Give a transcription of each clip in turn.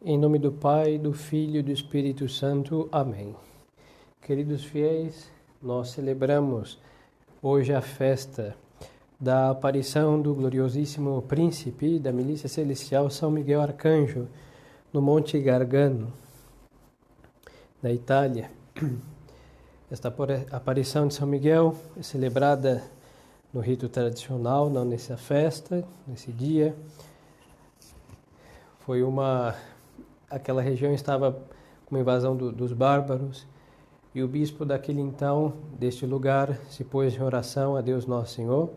Em nome do Pai, do Filho e do Espírito Santo. Amém. Queridos fiéis, nós celebramos hoje a festa da aparição do gloriosíssimo príncipe da milícia celestial São Miguel Arcanjo no Monte Gargano, na Itália. Esta aparição de São Miguel é celebrada no rito tradicional, não nessa festa, nesse dia. Aquela região estava com uma invasão dos bárbaros e o bispo daquele então, deste lugar, se pôs em oração a Deus Nosso Senhor,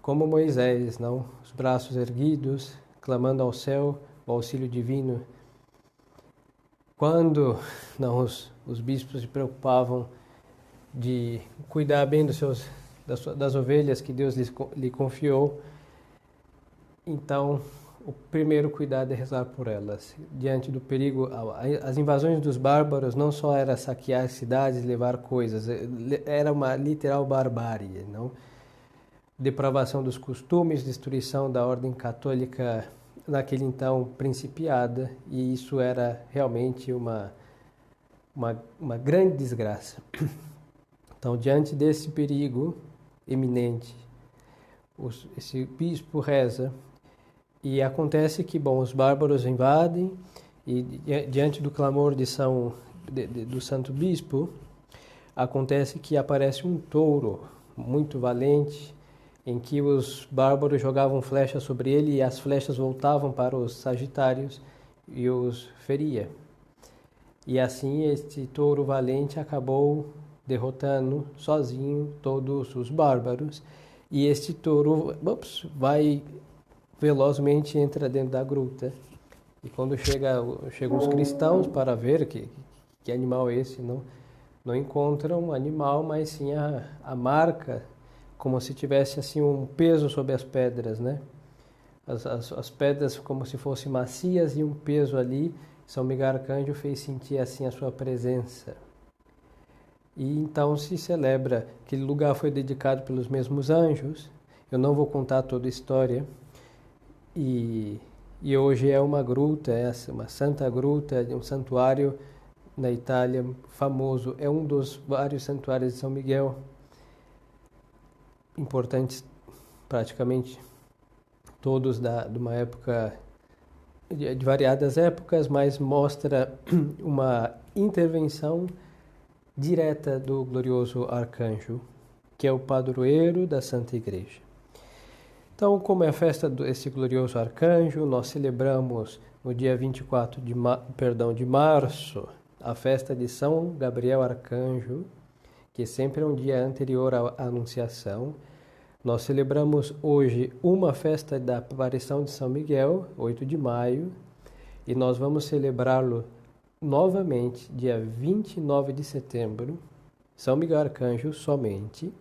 como Moisés, não? Os braços erguidos, clamando ao céu o auxílio divino. Quando não, os bispos se preocupavam de cuidar bem das ovelhas que Deus lhe confiou, então o primeiro cuidado é rezar por elas. Diante do perigo, as invasões dos bárbaros não só era saquear cidades, levar coisas, era uma literal barbárie, não? Depravação dos costumes, destruição da ordem católica naquele então principiada, e isso era realmente uma grande desgraça. Então, diante desse perigo iminente, esse bispo reza. E acontece que, os bárbaros invadem e diante do clamor do Santo Bispo, acontece que aparece um touro muito valente, em que os bárbaros jogavam flechas sobre ele e as flechas voltavam para os sagitários e os feria. E assim este touro valente acabou derrotando sozinho todos os bárbaros, e este touro velozmente entra dentro da gruta. E quando chegam os cristãos para ver que animal é esse, não encontram o animal, mas sim a marca, como se tivesse assim um peso sobre as pedras, né? As pedras como se fossem macias e um peso ali. São Miguel Arcanjo fez sentir assim a sua presença. E então se celebra, aquele lugar foi dedicado pelos mesmos anjos. Eu não vou contar toda a história. E hoje é uma gruta, uma santa gruta, um santuário na Itália famoso. É um dos vários santuários de São Miguel, importantes praticamente todos de uma época, de variadas épocas, mas mostra uma intervenção direta do glorioso arcanjo, que é o padroeiro da Santa Igreja. Então, como é a festa desse glorioso arcanjo, nós celebramos no dia 24 de março a festa de São Gabriel Arcanjo, que sempre é um dia anterior à Anunciação. Nós celebramos hoje uma festa da aparição de São Miguel, 8 de maio, e nós vamos celebrá-lo novamente dia 29 de setembro, São Miguel Arcanjo somente.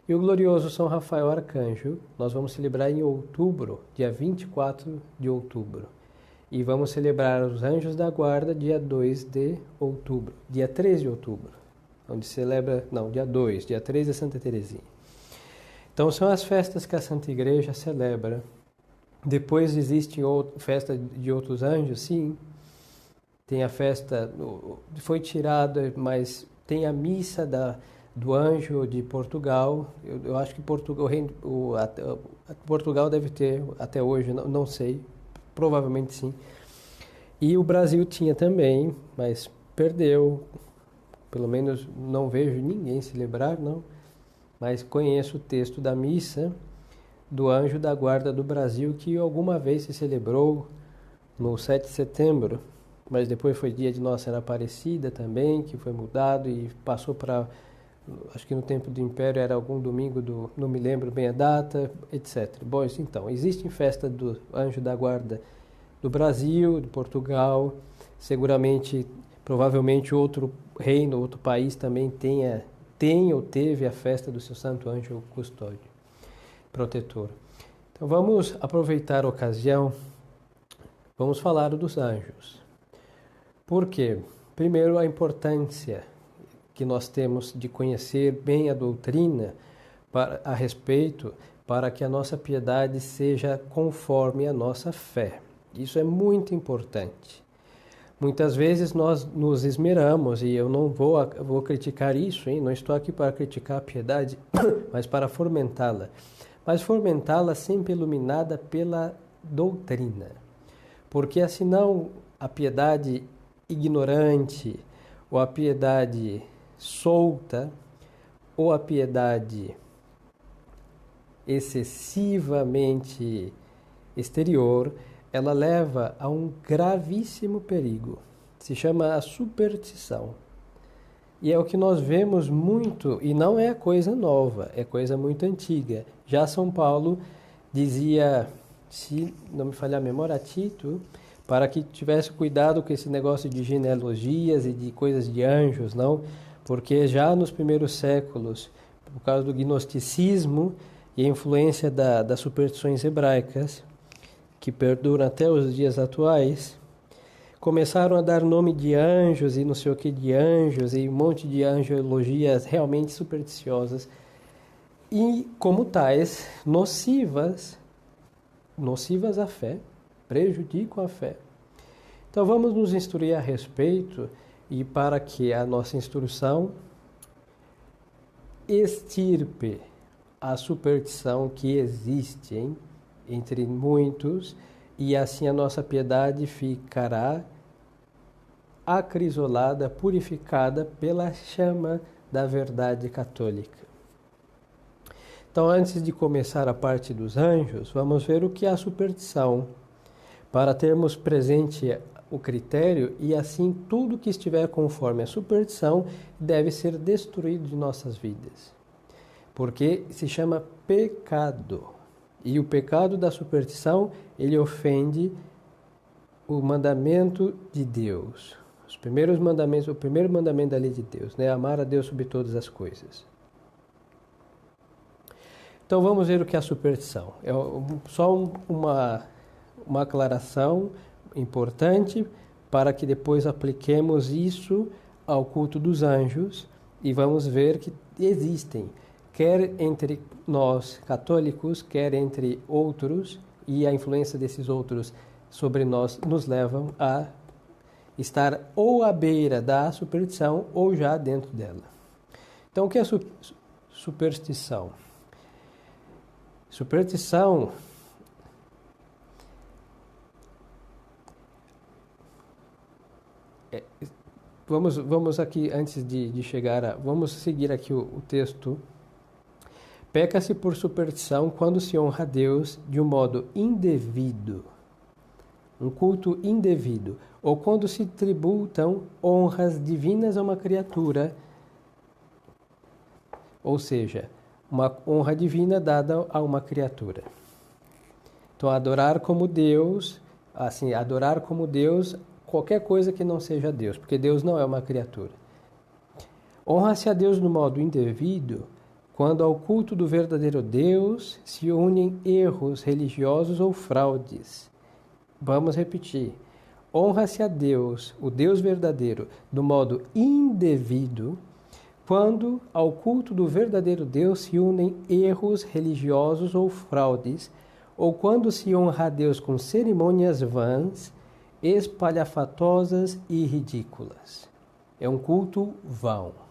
E o glorioso São Rafael Arcanjo, nós vamos celebrar em outubro, dia 24 de outubro. E vamos celebrar os Anjos da Guarda, dia 2 de outubro. Dia 3 de outubro, dia 2, dia 3 é Santa Teresinha. Então, são as festas que a Santa Igreja celebra. Depois existe festa de outros anjos, sim. Tem a festa, foi tirada, mas tem a missa do anjo de Portugal. Eu acho que Portugal deve ter até hoje, não sei, provavelmente sim. E o Brasil tinha também, mas perdeu. Pelo menos não vejo ninguém celebrar, não. Mas conheço o texto da missa do Anjo da Guarda do Brasil, que alguma vez se celebrou no 7 de setembro, mas depois foi dia de Nossa Senhora Aparecida também, que foi mudado e passou para... Acho que no tempo do Império era algum domingo, não me lembro bem a data, etc. Bom, então, existe festa do Anjo da Guarda do Brasil, de Portugal, seguramente, provavelmente outro reino, outro país também tem ou teve a festa do seu Santo Anjo Custódio, protetor. Então vamos aproveitar a ocasião, vamos falar dos anjos. Por quê? Primeiro, a importância que nós temos de conhecer bem a doutrina a respeito, para que a nossa piedade seja conforme a nossa fé. Isso é muito importante. Muitas vezes nós nos esmeramos, e eu não vou criticar isso, hein? Não estou aqui para criticar a piedade, mas para fomentá-la. Mas fomentá-la sempre iluminada pela doutrina. Porque senão a piedade ignorante, ou a piedade solta, ou a piedade excessivamente exterior, ela leva a um gravíssimo perigo. Se chama a superstição. E é o que nós vemos muito, e não é coisa nova, é coisa muito antiga. Já São Paulo dizia, se não me falhar a memória, a Tito, para que tivesse cuidado com esse negócio de genealogias e de coisas de anjos, não? Porque já nos primeiros séculos, por causa do gnosticismo e a influência das superstições hebraicas, que perduram até os dias atuais, começaram a dar nome de anjos e não sei o que de anjos e um monte de angelologias realmente supersticiosas e, como tais, nocivas à fé, prejudicam a fé. Então vamos nos instruir a respeito e para que a nossa instrução extirpe a superstição que existe entre muitos, e assim a nossa piedade ficará acrisolada, purificada pela chama da verdade católica. Então, antes de começar a parte dos anjos, vamos ver o que é a superstição, para termos presente o critério e assim tudo que estiver conforme a superstição deve ser destruído de nossas vidas, porque se chama pecado. E o pecado da superstição, ele ofende o mandamento de Deus. Os primeiros mandamentos, o primeiro mandamento da lei de Deus, né? Amar a Deus sobre todas as coisas. Então vamos ver o que é a superstição. É só uma aclaração importante para que depois apliquemos isso ao culto dos anjos e vamos ver que existem, quer entre nós católicos, quer entre outros, e a influência desses outros sobre nós nos levam a estar ou à beira da superstição ou já dentro dela. Então, o que é superstição? Superstição vamos aqui, antes de chegar vamos seguir aqui o texto. Peca-se por superstição quando se honra a Deus de um modo indevido, um culto indevido, ou quando se tributam honras divinas a uma criatura, ou seja, uma honra divina dada a uma criatura. Então, adorar como Deus, qualquer coisa que não seja Deus, porque Deus não é uma criatura. Honra-se a Deus no modo indevido quando ao culto do verdadeiro Deus se unem erros religiosos ou fraudes. Vamos repetir. Honra-se a Deus, o Deus verdadeiro, do modo indevido, quando ao culto do verdadeiro Deus se unem erros religiosos ou fraudes, ou quando se honra a Deus com cerimônias vãs, espalhafatosas e ridículas. É um culto vão.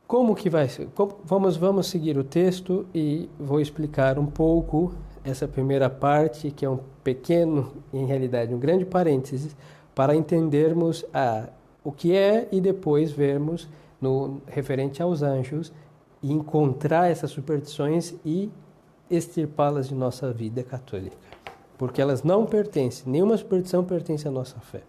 Como que vai ser? Vamos seguir o texto e vou explicar um pouco essa primeira parte, que é um pequeno, em realidade, um grande parênteses, para entendermos o que é e depois vermos no referente aos anjos e encontrar essas superstições e extirpá-las de nossa vida católica. Porque elas não pertencem, nenhuma superstição pertence à nossa fé.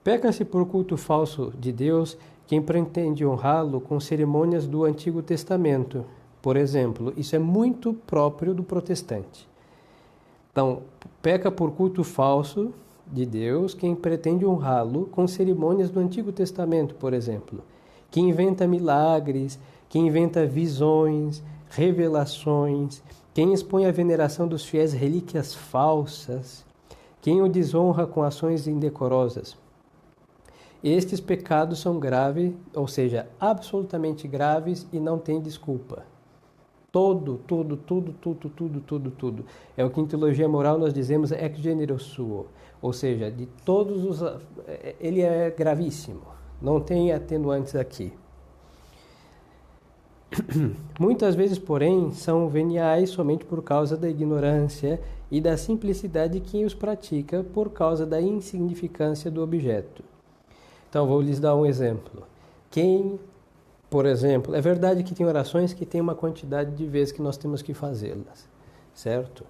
Peca-se por culto falso de Deus quem pretende honrá-lo com cerimônias do Antigo Testamento. Por exemplo, isso é muito próprio do protestante. Então, peca por culto falso de Deus quem pretende honrá-lo com cerimônias do Antigo Testamento, por exemplo. Quem inventa milagres, quem inventa visões, revelações, quem expõe a veneração dos fiéis relíquias falsas, quem o desonra com ações indecorosas. Estes pecados são graves, ou seja, absolutamente graves e não têm desculpa. Tudo. É o que em teologia moral nós dizemos ex genero suo, ou seja, de todos os... Ele é gravíssimo, não tem atenuantes aqui. Muitas vezes, porém, são veniais somente por causa da ignorância e da simplicidade de quem os pratica por causa da insignificância do objeto. Então, vou lhes dar um exemplo. Por exemplo, é verdade que tem orações que tem uma quantidade de vezes que nós temos que fazê-las, certo?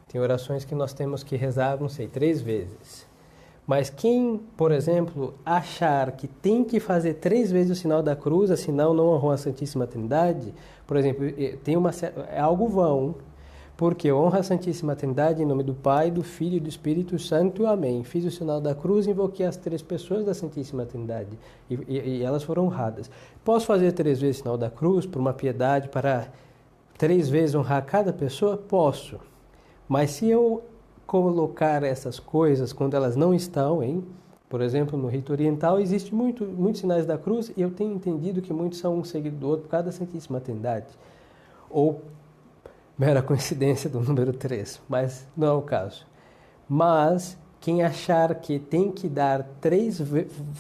Tem orações que nós temos que rezar, 3 vezes. Mas quem, por exemplo, achar que tem que fazer 3 vezes o sinal da cruz, senão não honrou a Santíssima Trindade, por exemplo, é algo vão, porque honra a Santíssima Trindade em nome do Pai, do Filho e do Espírito Santo, amém. Fiz o sinal da cruz e invoquei as 3 pessoas da Santíssima Trindade, e elas foram honradas. Posso fazer 3 vezes o sinal da cruz por uma piedade, para 3 vezes honrar cada pessoa? Posso. Mas se eu colocar essas coisas quando elas não estão, por exemplo, no rito oriental, existe muitos sinais da cruz, e eu tenho entendido que muitos são um seguido do outro por causa da Santíssima Trindade. Ou mera coincidência do número 3, mas não é o caso. Mas quem achar que tem que dar 3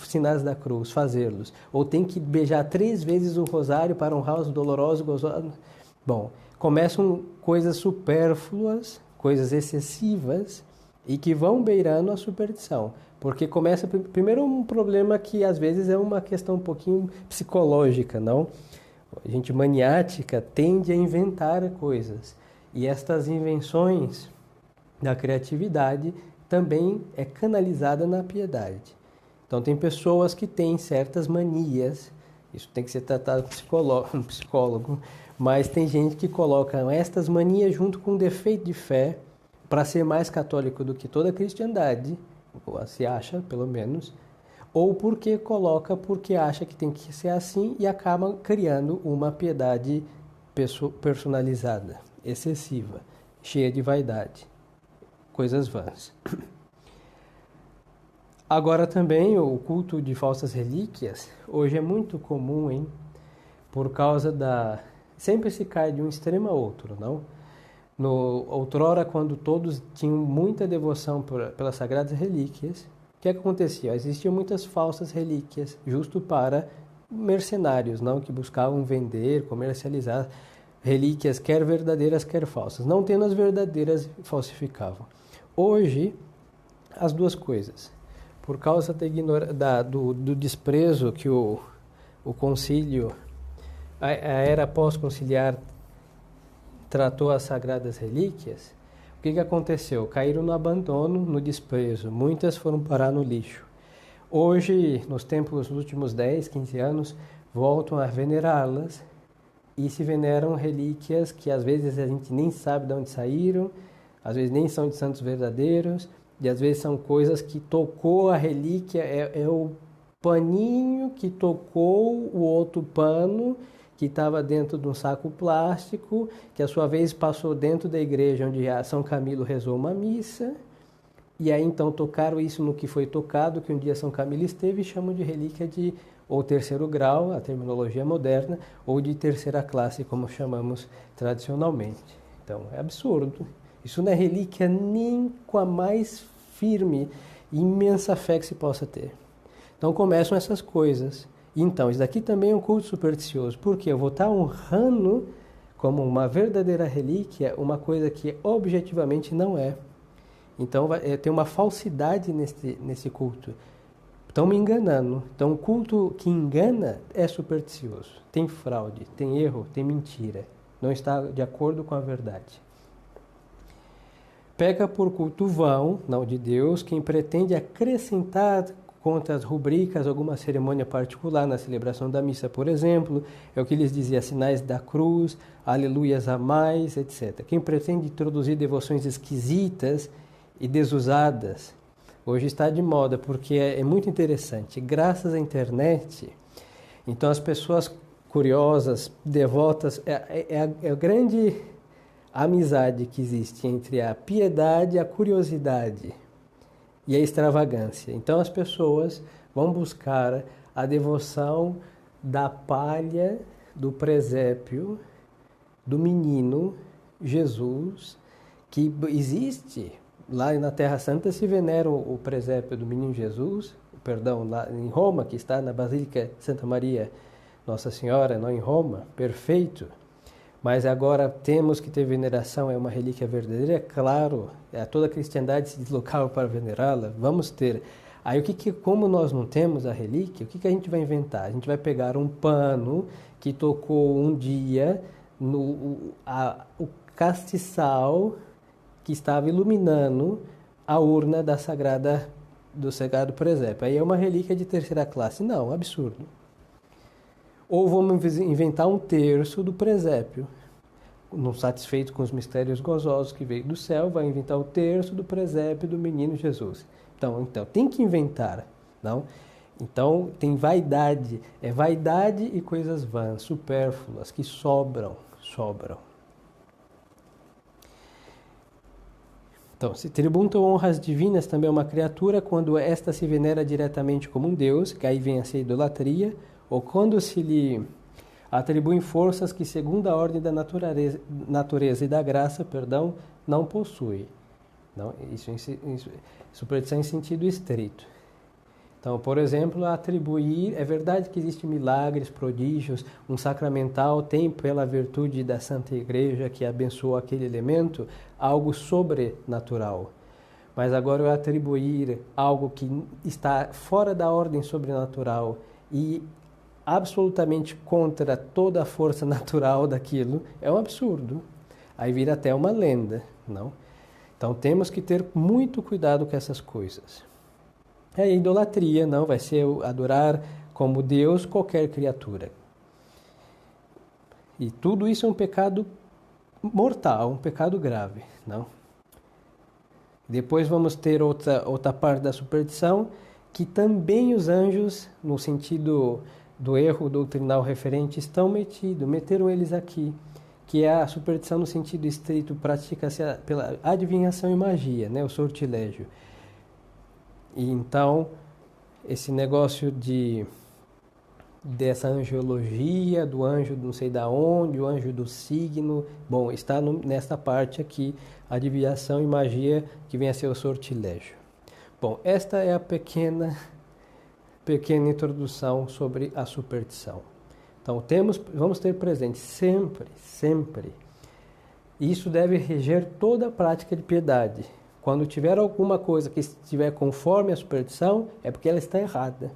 sinais da cruz, fazê-los, ou tem que beijar 3 vezes o rosário para honrar os dolorosos, gozosos, bom, começam coisas supérfluas, coisas excessivas, e que vão beirando a superstição. Porque começa, primeiro, um problema que às vezes é uma questão um pouquinho psicológica, não? A gente maniática tende a inventar coisas. E estas invenções da criatividade também é canalizada na piedade. Então tem pessoas que têm certas manias, isso tem que ser tratado com um psicólogo, mas tem gente que coloca estas manias junto com um defeito de fé para ser mais católico do que toda a cristandade, ou se acha, pelo menos, ou porque acha que tem que ser assim e acaba criando uma piedade personalizada, excessiva, cheia de vaidade, coisas vãs. Agora também o culto de falsas relíquias, hoje é muito comum, por causa sempre se cai de um extremo a outro, não? Outrora, quando todos tinham muita devoção pelas sagradas relíquias, o que acontecia? Existiam muitas falsas relíquias, justo para mercenários, não, que buscavam vender, comercializar relíquias, quer verdadeiras, quer falsas. Não tendo as verdadeiras, falsificavam. Hoje, as duas coisas. Por causa do desprezo que o concílio, a era pós-conciliar, tratou as sagradas relíquias, o que aconteceu? Caíram no abandono, no desprezo. Muitas foram parar no lixo. Hoje, nos últimos 10, 15 anos, voltam a venerá-las e se veneram relíquias que às vezes a gente nem sabe de onde saíram, às vezes nem são de santos verdadeiros, e às vezes são coisas que tocou a relíquia, é o paninho que tocou o outro pano, que estava dentro de um saco plástico, que a sua vez passou dentro da igreja onde São Camilo rezou uma missa, e aí então tocaram isso no que foi tocado, que um dia São Camilo esteve, e chamam de relíquia de ou 3º grau, a terminologia moderna, ou de 3ª classe, como chamamos tradicionalmente. Então, é absurdo. Isso não é relíquia nem com a mais firme e imensa fé que se possa ter. Então começam essas coisas. Então, isso daqui também é um culto supersticioso, porque eu vou estar honrando como uma verdadeira relíquia uma coisa que objetivamente não é. Então, tem uma falsidade nesse culto. Estão me enganando. Então, o culto que engana é supersticioso. Tem fraude, tem erro, tem mentira. Não está de acordo com a verdade. Peca por culto vão, não de Deus, quem pretende acrescentar contra as rubricas alguma cerimônia particular na celebração da missa, por exemplo, é o que lhes dizia, sinais da cruz, aleluias a mais, etc. Quem pretende introduzir devoções esquisitas e desusadas, hoje está de moda, porque é muito interessante. Graças à internet, então as pessoas curiosas, devotas, é a grande amizade que existe entre a piedade, a curiosidade e a extravagância. Então as pessoas vão buscar a devoção da palha, do presépio, do menino Jesus, que existe. Lá na Terra Santa se venera o presépio do menino Jesus, perdão, lá em Roma, que está na Basílica Santa Maria Nossa Senhora, não em Roma, perfeito. Mas agora temos que ter veneração, é uma relíquia verdadeira, é claro, toda a cristandade se deslocava para venerá-la, vamos ter. Aí como nós não temos a relíquia, o que a gente vai inventar? A gente vai pegar um pano que tocou um dia o castiçal que estava iluminando a urna do sagrado presépio. Aí é uma relíquia de terceira classe. Não, absurdo. Ou vamos inventar um terço do presépio. Não satisfeito com os mistérios gozosos que veio do céu, vai inventar o terço do presépio do menino Jesus. Então tem que inventar, não? Então tem vaidade, é vaidade e coisas vãs, supérfluas, que sobram. Então, se tributam honras divinas também a uma criatura quando esta se venera diretamente como um Deus, que aí vem a ser idolatria, ou quando se lhe atribuem forças que, segundo a ordem da natureza e da graça, não possui. Não, isso superstição em sentido estrito. Então, por exemplo, atribuir, é verdade que existem milagres, prodígios, um sacramental tem pela virtude da Santa Igreja que abençoou aquele elemento, algo sobrenatural. Mas agora eu atribuir algo que está fora da ordem sobrenatural e absolutamente contra toda a força natural daquilo, é um absurdo. Aí vira até uma lenda, não? Então temos que ter muito cuidado com essas coisas. É idolatria, não, vai ser adorar como Deus qualquer criatura. E tudo isso é um pecado mortal, um pecado grave, não? Depois vamos ter outra parte da superstição, que também os anjos, no sentido do erro doutrinal referente, meteram eles aqui, que é a superstição no sentido estrito, pratica-se pela adivinhação e magia, né, o sortilégio. E então, esse negócio dessa angiologia, do anjo não sei da onde, o anjo do signo, bom, está nesta parte aqui, adivinhação e magia, que vem a ser o sortilégio. Bom, esta é a pequena introdução sobre a superstição. Então, vamos ter presente sempre, isso deve reger toda a prática de piedade. Quando tiver alguma coisa que estiver conforme a superstição, é porque ela está errada.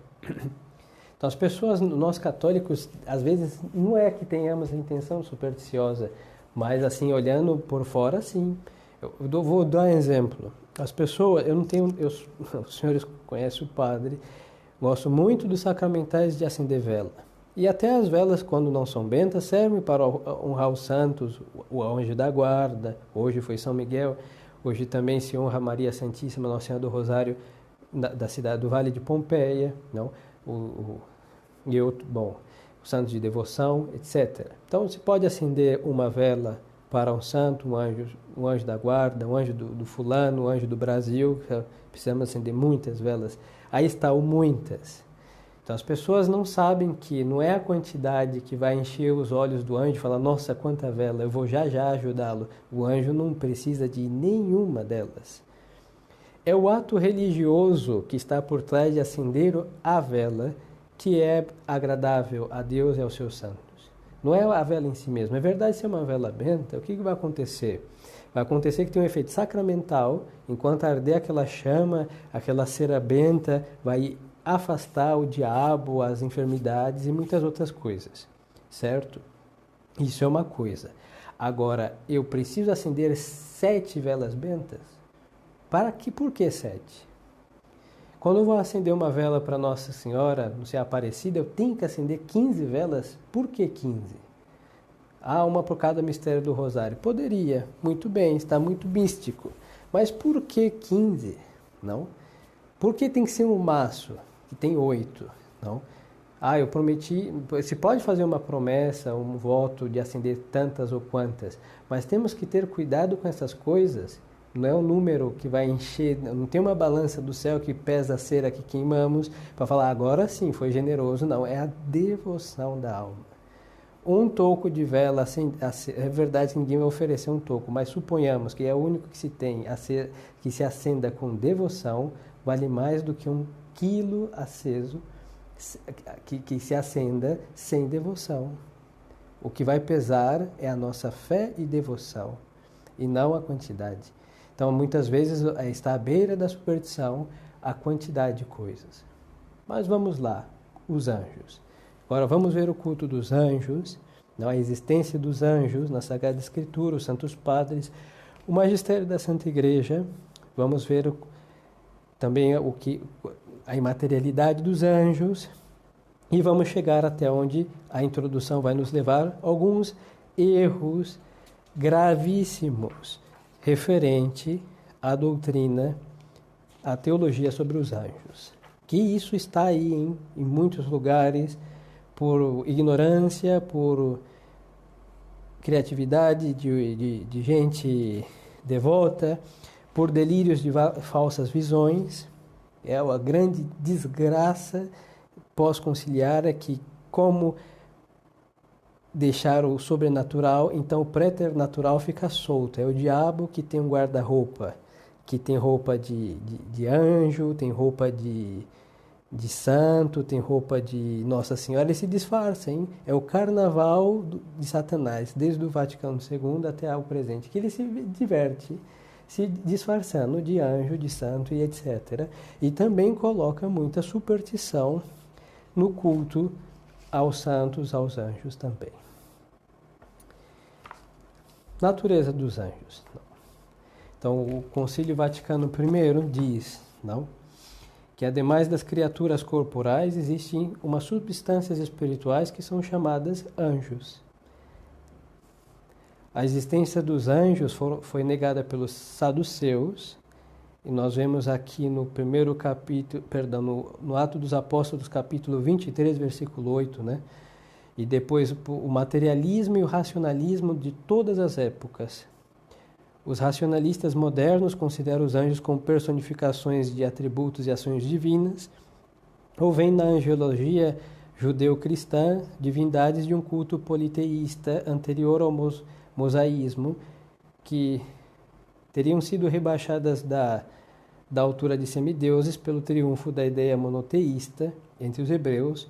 Então, as pessoas, nós católicos, às vezes, não é que tenhamos a intenção supersticiosa, mas, assim, olhando por fora, sim. Vou dar um exemplo. As pessoas, os senhores conhecem o padre, gosto muito dos sacramentais de acender vela. E até as velas, quando não são bentas, servem para honrar os santos, o anjo da guarda, hoje foi São Miguel. Hoje também se honra Maria Santíssima, Nossa Senhora do Rosário, da cidade do Vale de Pompeia, não? O santo de devoção, etc. Então, se pode acender uma vela para um santo, um anjo da guarda, um anjo do fulano, um anjo do Brasil, precisamos acender muitas velas. Aí está o muitas. Então, as pessoas não sabem que não é a quantidade que vai encher os olhos do anjo e falar, nossa, quanta vela, eu vou já ajudá-lo. O anjo não precisa de nenhuma delas. É o ato religioso que está por trás de acender a vela que é agradável a Deus e aos seus santos. Não é a vela em si mesma. É verdade, se é uma vela benta, o que vai acontecer? Vai acontecer que tem um efeito sacramental, enquanto arder aquela chama, aquela cera benta, vai afastar o diabo, as enfermidades e muitas outras coisas, certo? Isso é uma coisa. Agora, eu preciso acender 7 velas bentas? Por que 7? Quando eu vou acender uma vela para Nossa Senhora, não sei, Aparecida, eu tenho que acender 15 velas? Por que 15? Uma por cada mistério do Rosário. Poderia, muito bem, está muito místico. Mas por que 15? Não? Por que tem que ser um maço que tem 8? Não? Eu prometi. Se pode fazer uma promessa, um voto de acender tantas ou quantas, mas temos que ter cuidado com essas coisas. Não é um número que vai encher, não tem uma balança do céu que pesa a cera que queimamos para falar agora sim, foi generoso. Não, é a devoção da alma. um toco de vela, assim, é verdade que ninguém vai oferecer um toco, mas suponhamos que é o único que se tem, que se acenda com devoção, vale mais do que 1 quilo aceso, que se acenda sem devoção. O que vai pesar é a nossa fé e devoção, e não a quantidade. Então, muitas vezes está à beira da superstição a quantidade de coisas. Mas vamos lá, os anjos. Agora vamos ver o culto dos anjos, a existência dos anjos na Sagrada Escritura, os Santos Padres, o magistério da Santa Igreja. Vamos ver também a imaterialidade dos anjos e vamos chegar até onde a introdução vai nos levar, alguns erros gravíssimos referente à doutrina, à teologia sobre os anjos. Que isso está aí em muitos lugares, por ignorância, por criatividade de gente devota, por delírios de falsas visões. É a grande desgraça pós-conciliar é que, como deixar o sobrenatural, então o preternatural fica solto. É o diabo que tem um guarda-roupa, que tem roupa de anjo, tem roupa de santo, tem roupa de Nossa Senhora, e se disfarça, hein? É o carnaval de Satanás, desde o Vaticano II até o presente, que ele se diverte se disfarçando de anjo, de santo e etc. E também coloca muita superstição no culto aos santos, aos anjos também. Natureza dos anjos. Então, o Concílio Vaticano I diz, que ademais das criaturas corporais, existem umas substâncias espirituais que são chamadas anjos. A existência dos anjos foi negada pelos saduceus, e nós vemos aqui no primeiro capítulo, no Atos dos Apóstolos, capítulo 23, versículo 8, E depois o materialismo e o racionalismo de todas as épocas. Os racionalistas modernos consideram os anjos como personificações de atributos e ações divinas, ou veem na angelologia judeu-cristã divindades de um culto politeísta anterior ao mosaísmo, que teriam sido rebaixadas da altura de semideuses pelo triunfo da ideia monoteísta entre os hebreus,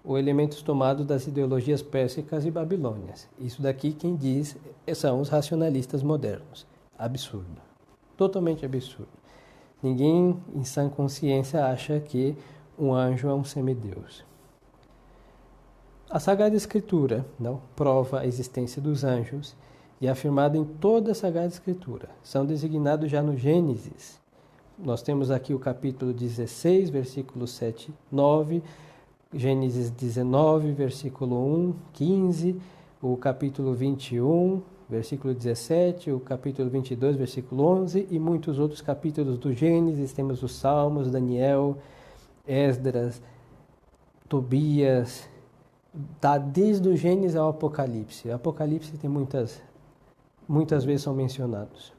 ou elementos tomados das ideologias pérsicas e babilônias. Isso daqui quem diz são os racionalistas modernos. Absurdo. Totalmente absurdo. Ninguém em sã consciência acha que um anjo é um semideus. A Sagrada Escritura prova a existência dos anjos e é afirmada em toda a Sagrada Escritura. São designados já no Gênesis. Nós temos aqui o capítulo 16, versículos 7 e 9, Gênesis 19, versículo 1, 15, o capítulo 21, versículo 17, o capítulo 22, versículo 11 e muitos outros capítulos do Gênesis. Temos os Salmos, Daniel, Esdras, Tobias, desde o Gênesis ao Apocalipse. O Apocalipse tem muitas vezes são mencionados.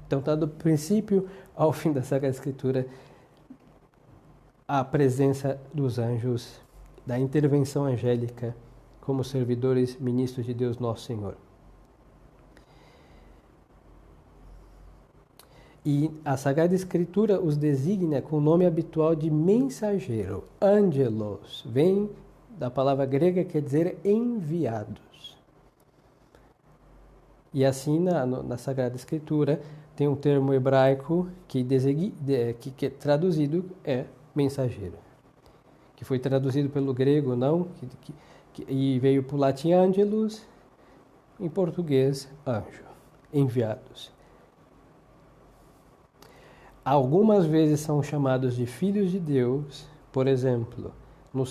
Então está do princípio ao fim da Sagrada Escritura a presença dos anjos, da intervenção angélica como servidores, ministros de Deus Nosso Senhor. E a Sagrada Escritura os designa com o nome habitual de mensageiro, angelos, vem da palavra grega, quer dizer enviados. E assim na Sagrada Escritura tem um termo hebraico que traduzido é mensageiro, que foi traduzido pelo grego, e veio para o latim angelus, em português anjo, enviados. Algumas vezes são chamados de filhos de Deus, por exemplo, no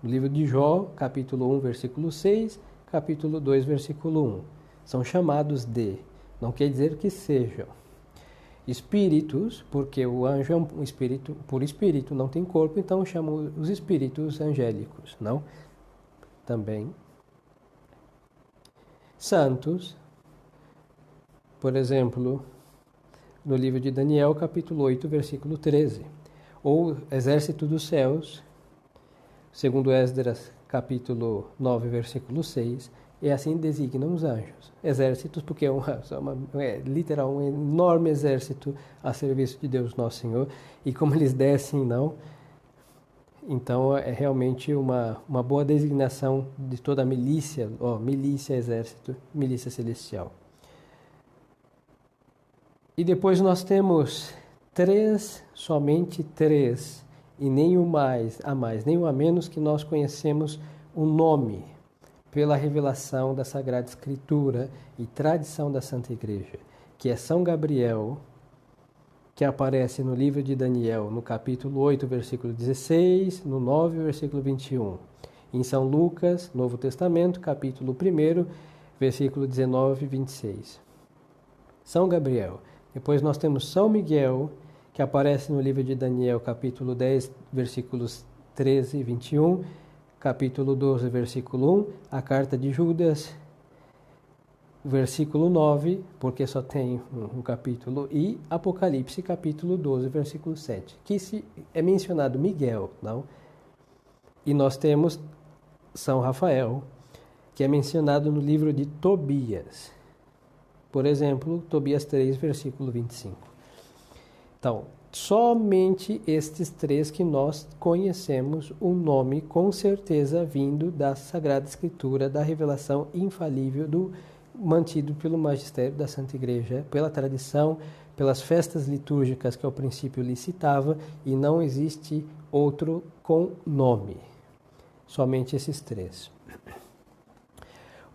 no livro de Jó, capítulo 1, versículo 6, capítulo 2, versículo 1. São chamados de, não quer dizer que sejam espíritos, porque o anjo é um espírito, por espírito, não tem corpo, então chamam os espíritos angélicos, Também. Santos, por exemplo, no livro de Daniel, capítulo 8, versículo 13. Ou exército dos céus, segundo Esdras, capítulo 9, versículo 6, e assim designam os anjos. Exércitos, porque é literal um enorme exército a serviço de Deus Nosso Senhor, e como eles descem, não. Então é realmente uma boa designação de toda a milícia, milícia, exército, milícia celestial. E depois nós temos somente três, e nem o mais, nem o a menos que nós conhecemos o nome pela revelação da Sagrada Escritura e tradição da Santa Igreja, que é São Gabriel, que aparece no livro de Daniel, no capítulo 8, versículo 16, no 9, versículo 21. Em São Lucas, Novo Testamento, capítulo 1, versículo 19 e 26. São Gabriel. Depois nós temos São Miguel, que aparece no livro de Daniel, capítulo 10, versículos 13 e 21, capítulo 12, versículo 1, a carta de Judas, versículo 9, porque só tem um capítulo, e Apocalipse, capítulo 12, versículo 7, que é mencionado Miguel, não? E nós temos São Rafael, que é mencionado no livro de Tobias. Por exemplo, Tobias 3, versículo 25. Então, somente estes três que nós conhecemos o nome com certeza vindo da Sagrada Escritura, da revelação infalível mantido pelo magistério da Santa Igreja, pela tradição, pelas festas litúrgicas que ao princípio lhe citava, e não existe outro com nome. Somente esses três.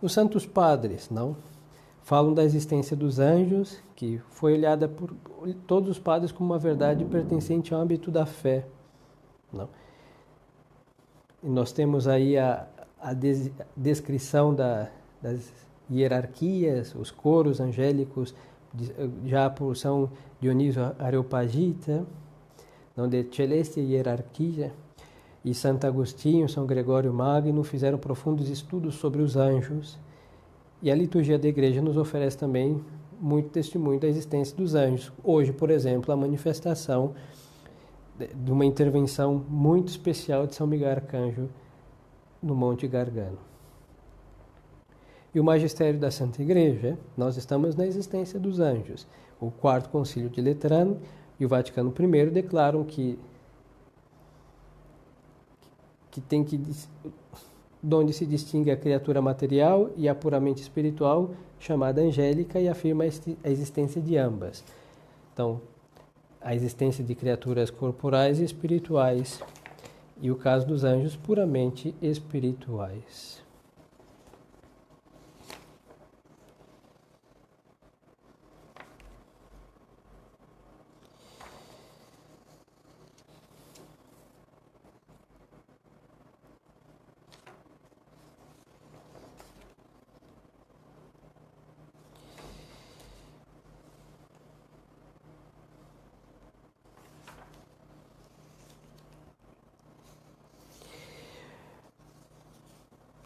Os santos padres, não? Falam da existência dos anjos, que foi olhada por todos os padres como uma verdade pertencente ao âmbito da fé. Não? E nós temos aí a descrição das hierarquias, os coros angélicos, já por São Dionísio Areopagita, não, de celeste hierarquia, e Santo Agostinho, São Gregório Magno fizeram profundos estudos sobre os anjos. E a liturgia da igreja nos oferece também muito testemunho da existência dos anjos. Hoje, por exemplo, a manifestação de uma intervenção muito especial de São Miguel Arcanjo no Monte Gargano. E o magistério da Santa Igreja, nós estamos na existência dos anjos. O Quarto Concílio de Letrano e o Vaticano I declaram que tem que... de onde se distingue a criatura material e a puramente espiritual, chamada angélica, e afirma a existência de ambas. Então, a existência de criaturas corporais e espirituais, e o caso dos anjos puramente espirituais.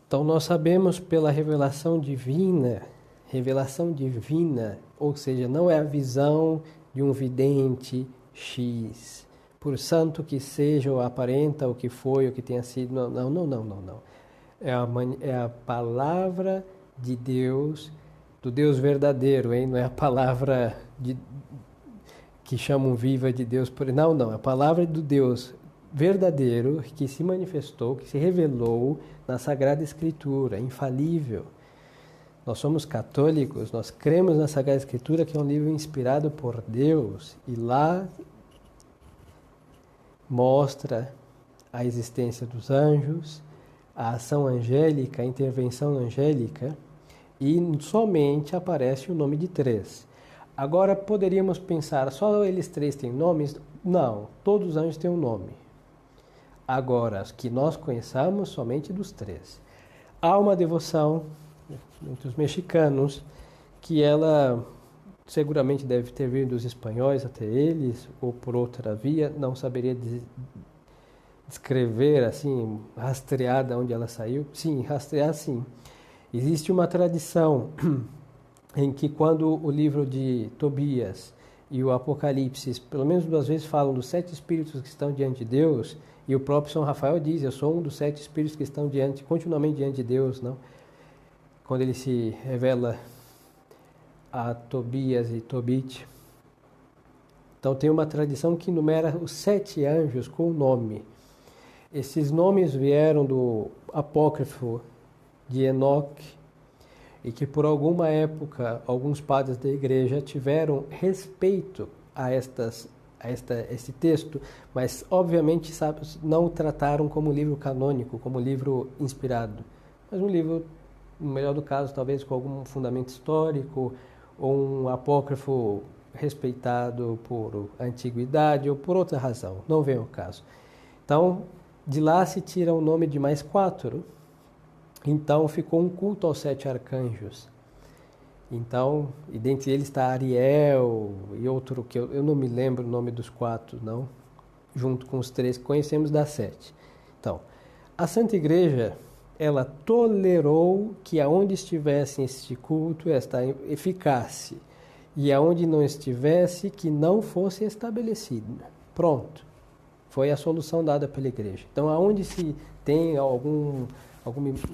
Então, nós sabemos pela revelação divina, ou seja, não é a visão de um vidente X, por santo que seja, ou aparenta, o que foi, o que tenha sido, não. É a palavra de Deus, do Deus verdadeiro, hein? Não é a palavra que chamam viva de Deus, não, é a palavra do Deus verdadeiro que se manifestou, que se revelou na Sagrada Escritura, infalível. Nós somos católicos, nós cremos na Sagrada Escritura, que é um livro inspirado por Deus, e lá mostra a existência dos anjos, a ação angélica, a intervenção angélica, e somente aparece o nome de três. Agora, poderíamos pensar, só eles três têm nomes? Não, todos os anjos têm um nome. Agora, que nós conheçamos somente dos três. Há uma devoção entre os mexicanos, que ela seguramente deve ter vindo dos espanhóis até eles, ou por outra via, não saberia descrever, assim, rastreada onde ela saiu. Sim, rastrear sim. Existe uma tradição em que quando o livro de Tobias e o Apocalipse, pelo menos 2 vezes, falam dos 7 espíritos que estão diante de Deus, E o próprio São Rafael diz, eu sou um dos 7 espíritos que estão continuamente diante de Deus, não? Quando ele se revela a Tobias e Tobit. Então tem uma tradição que enumera os 7 anjos com nome. Esses nomes vieram do apócrifo de Enoque, e que por alguma época alguns padres da igreja tiveram respeito a esse texto, mas obviamente não o trataram como livro canônico, como livro inspirado, mas um livro, no melhor do caso, talvez com algum fundamento histórico, ou um apócrifo respeitado por antiguidade ou por outra razão, não vem ao caso. Então, de lá se tira o nome de mais 4, então ficou um culto aos 7 arcanjos. Então, e dentre eles está Ariel e outro que eu não me lembro o nome dos 4, não, junto com os 3 que conhecemos das 7. Então, a Santa Igreja, ela tolerou que aonde estivesse este culto, esta eficácia, e aonde não estivesse, que não fosse estabelecido. Pronto. Foi a solução dada pela Igreja. Então, aonde se tem algum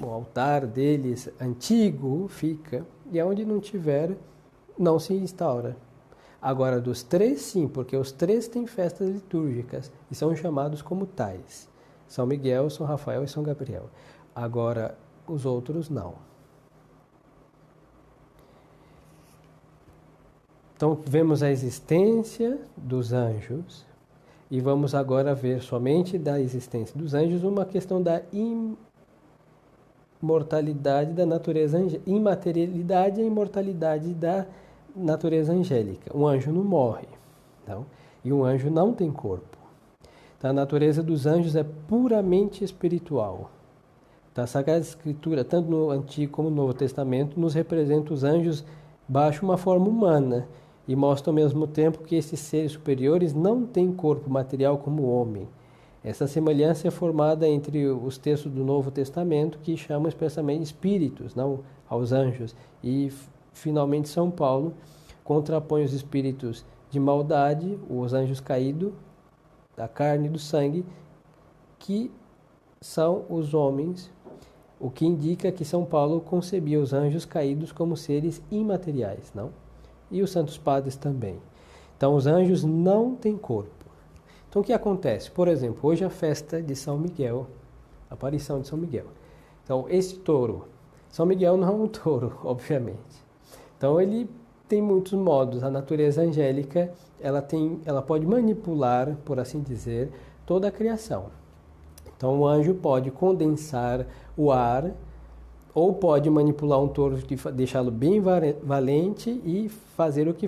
altar deles antigo, fica, e aonde não tiver, não se instaura. Agora, dos 3, sim, porque os 3 têm festas litúrgicas e são chamados como tais. São Miguel, São Rafael e São Gabriel. Agora, os outros não. Então, vemos a existência dos anjos e vamos agora ver somente da existência dos anjos uma questão da imortalidade da natureza angélica, imaterialidade e imortalidade da natureza angélica. Um anjo não morre, não? E um anjo não tem corpo. Então, a natureza dos anjos é puramente espiritual. Então, a Sagrada Escritura, tanto no Antigo como no Novo Testamento, nos representa os anjos baixo uma forma humana e mostra ao mesmo tempo que esses seres superiores não têm corpo material como o homem. Essa semelhança é formada entre os textos do Novo Testamento, que chamam expressamente espíritos, não aos anjos, e finalmente São Paulo contrapõe os espíritos de maldade, os anjos caídos, da carne e do sangue, que são os homens, o que indica que São Paulo concebia os anjos caídos como seres imateriais, não? E os santos padres também. Então, os anjos não têm corpo. Então, o que acontece? Por exemplo, hoje é a festa de São Miguel, a aparição de São Miguel. Então, esse touro, São Miguel não é um touro, obviamente. Então, ele tem muitos modos. A natureza angélica, ela pode manipular, por assim dizer, toda a criação. Então, o anjo pode condensar o ar, ou pode manipular um touro, deixá-lo bem valente e fazer o que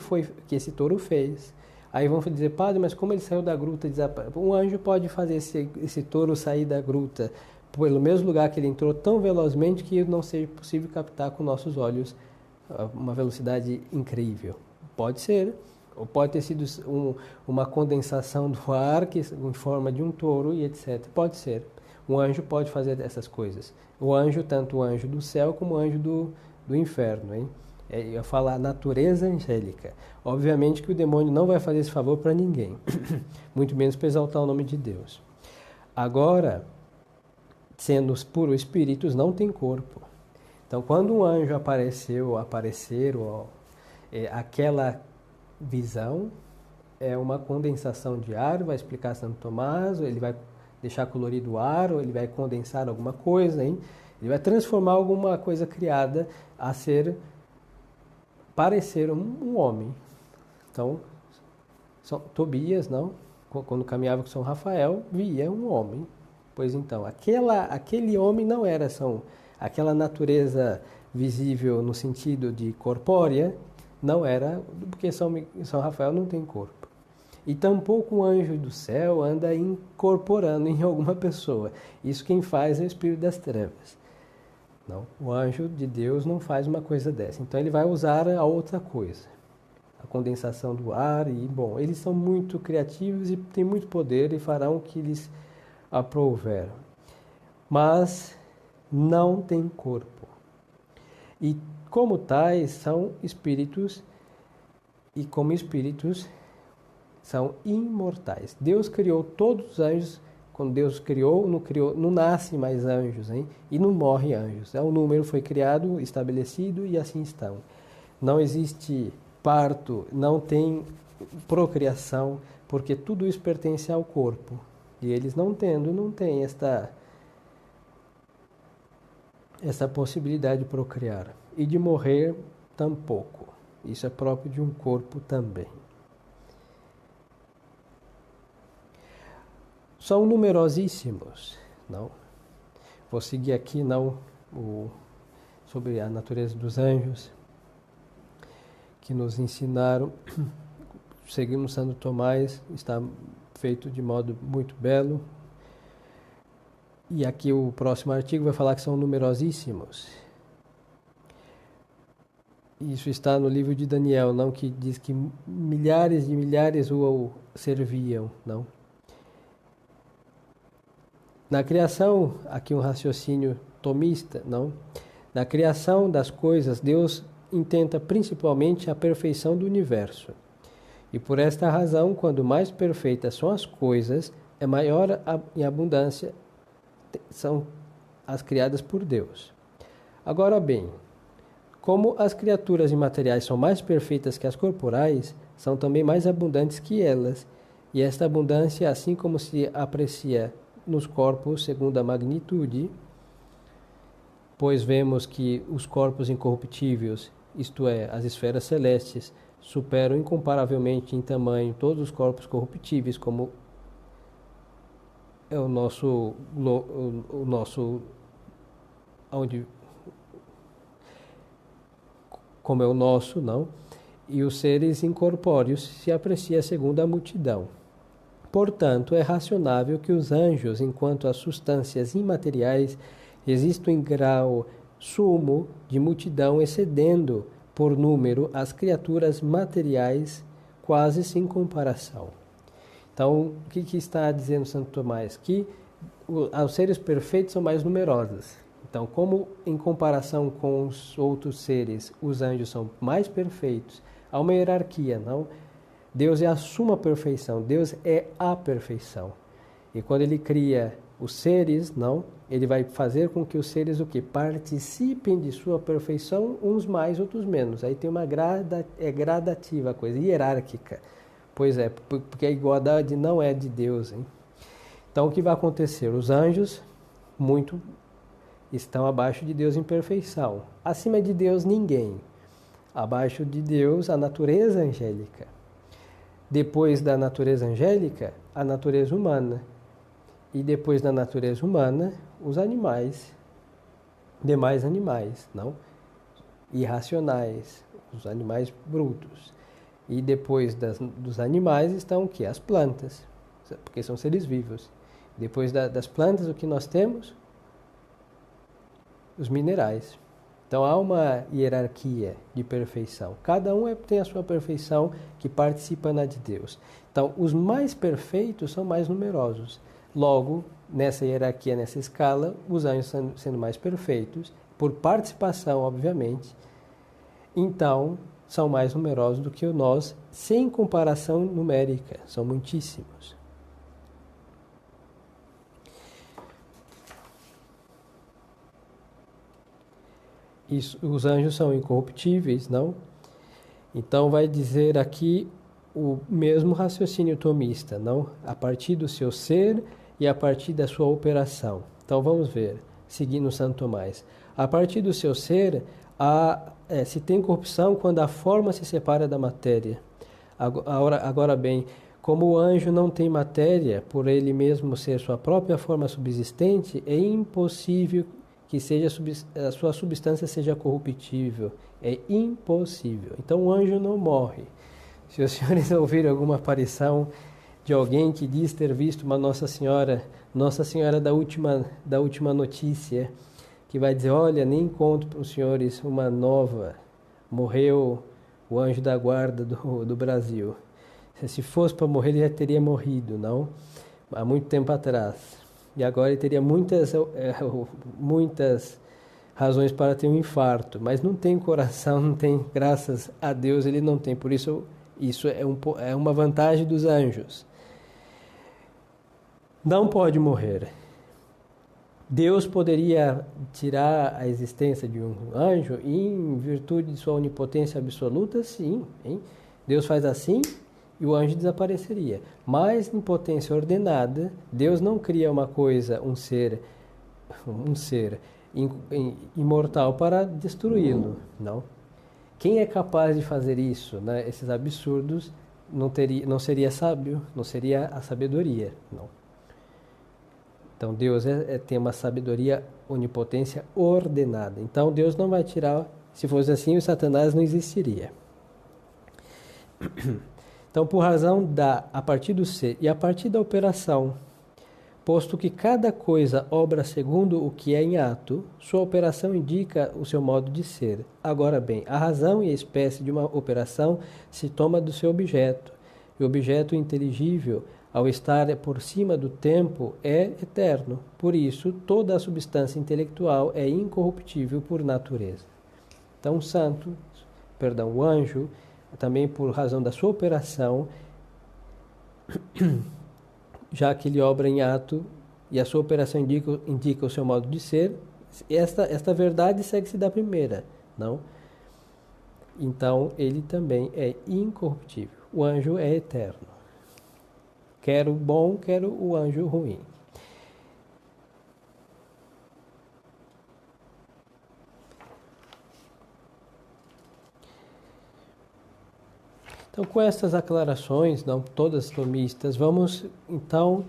esse touro fez. Aí vão dizer, padre, mas como ele saiu da gruta? Um anjo pode fazer esse touro sair da gruta pelo mesmo lugar que ele entrou tão velozmente que não seja possível captar com nossos olhos uma velocidade incrível. Pode ser. Ou pode ter sido uma condensação do ar em forma de um touro e etc. Pode ser. Um anjo pode fazer essas coisas. O anjo, tanto o anjo do céu como o anjo do inferno, hein? Eu falo a natureza angélica. Obviamente que o demônio não vai fazer esse favor para ninguém, muito menos para exaltar o nome de Deus. Agora, sendo os puros espíritos, não tem corpo. Então, quando um anjo apareceu, aquela visão é uma condensação de ar, vai explicar Santo Tomás, ou ele vai deixar colorido o ar, ou ele vai condensar alguma coisa, hein? Ele vai transformar alguma coisa criada a parecer um homem. Então, Tobias, não? Quando caminhava com São Rafael, via um homem. Pois então, aquele homem não era aquela natureza visível no sentido de corpórea, não era, porque São Rafael não tem corpo. E tampouco um anjo do céu anda incorporando em alguma pessoa. Isso quem faz é o espírito das trevas. Não, o anjo de Deus não faz uma coisa dessa. Então ele vai usar a outra coisa. A condensação do ar e, bom, eles são muito criativos e têm muito poder e farão o que lhes aprouver. Mas não tem corpo. E como tais são espíritos e como espíritos são imortais. Deus criou todos os anjos Quando Deus criou, não nasce mais anjos, hein? E não morre anjos. O número foi criado, estabelecido e assim estão. Não existe parto, não tem procriação, porque tudo isso pertence ao corpo. E eles não têm esta possibilidade de procriar. E de morrer, tampouco. Isso é próprio de um corpo também. São numerosíssimos, não? Vou seguir aqui, sobre a natureza dos anjos, que nos ensinaram. Seguimos Santo Tomás, está feito de modo muito belo. E aqui o próximo artigo vai falar que são numerosíssimos. Isso está no livro de Daniel, não, que diz que milhares de milhares o serviam, não? Na criação, aqui um raciocínio tomista, não? Na criação das coisas, Deus intenta principalmente a perfeição do universo. E por esta razão, quando mais perfeitas são as coisas, é maior em abundância são as criadas por Deus. Agora bem, como as criaturas imateriais são mais perfeitas que as corporais, são também mais abundantes que elas, e esta abundância, assim como se aprecia nos corpos segundo a magnitude, pois vemos que os corpos incorruptíveis, isto é, as esferas celestes, superam incomparavelmente em tamanho todos os corpos corruptíveis, como é o nosso como é o nosso, não? E os seres incorpóreos se aprecia segundo a multidão. Portanto, é racionável que os anjos, enquanto as substâncias imateriais, existam em grau sumo de multidão, excedendo por número as criaturas materiais, quase sem comparação. Então, o que está dizendo Santo Tomás? Que os seres perfeitos são mais numerosos. Então, como em comparação com os outros seres, os anjos são mais perfeitos, há uma hierarquia, não? Deus é a suma perfeição, Deus é a perfeição. E quando ele cria os seres, não, ele vai fazer com que os seres o que participem de sua perfeição, uns mais, outros menos. Aí tem uma gradativa a coisa, hierárquica. Pois é, porque a igualdade não é de Deus, hein? Então o que vai acontecer? Os anjos estão abaixo de Deus em perfeição. Acima de Deus, ninguém. Abaixo de Deus, a natureza angélica. Depois da natureza angélica, a natureza humana. E depois da natureza humana, os animais. Demais animais, não? Irracionais, os animais brutos. E depois dos animais estão o quê? As plantas, porque são seres vivos. Depois das plantas, o que nós temos? Os minerais. Então há uma hierarquia de perfeição. Cada um tem a sua perfeição que participa na de Deus. Então os mais perfeitos são mais numerosos. Logo, nessa hierarquia, nessa escala, os anjos sendo mais perfeitos, por participação, obviamente, então são mais numerosos do que nós, sem comparação numérica. São muitíssimos. Os anjos são incorruptíveis, não? Então vai dizer aqui o mesmo raciocínio tomista, não? A partir do seu ser e a partir da sua operação. Então vamos ver, seguindo Santo Tomás. A partir do seu ser, se tem corrupção quando a forma se separa da matéria. Agora bem, como o anjo não tem matéria, por ele mesmo ser sua própria forma subsistente, é impossível que a sua substância seja corruptível. É impossível. Então o anjo não morre. Se os senhores ouvirem alguma aparição de alguém que diz ter visto uma Nossa Senhora da última notícia, que vai dizer, olha, nem conto para os senhores uma nova, morreu o anjo da guarda do Brasil. Se fosse para morrer, ele já teria morrido, não? Há muito tempo atrás. E agora ele teria muitas razões para ter um infarto, mas não tem coração, não tem, graças a Deus ele não tem. Por isso é uma vantagem dos anjos. não pode morrer. Deus poderia tirar a existência de um anjo em virtude de sua onipotência absoluta? Sim. Hein? Deus faz assim e o anjo desapareceria. Mas em potência ordenada, Deus não cria uma coisa, um ser imortal para destruí-lo. Não. Quem é capaz de fazer isso, né? Esses absurdos, não seria sábio, não seria a sabedoria. Não. Então Deus tem uma sabedoria, onipotência ordenada. Então Deus não vai tirar, se fosse assim, o Satanás não existiria. Então, por razão a partir do ser e a partir da operação, posto que cada coisa obra segundo o que é em ato, sua operação indica o seu modo de ser. Agora bem, a razão e a espécie de uma operação se toma do seu objeto, e o objeto inteligível, ao estar por cima do tempo, é eterno. Por isso, toda a substância intelectual é incorruptível por natureza. Então, o anjo, também por razão da sua operação, já que ele obra em ato e a sua operação indica o seu modo de ser, esta verdade segue-se da primeira, não? Então, ele também é incorruptível. O anjo é eterno. Quero o bom, quero o anjo ruim. Então, com essas aclarações, não todas tomistas, vamos então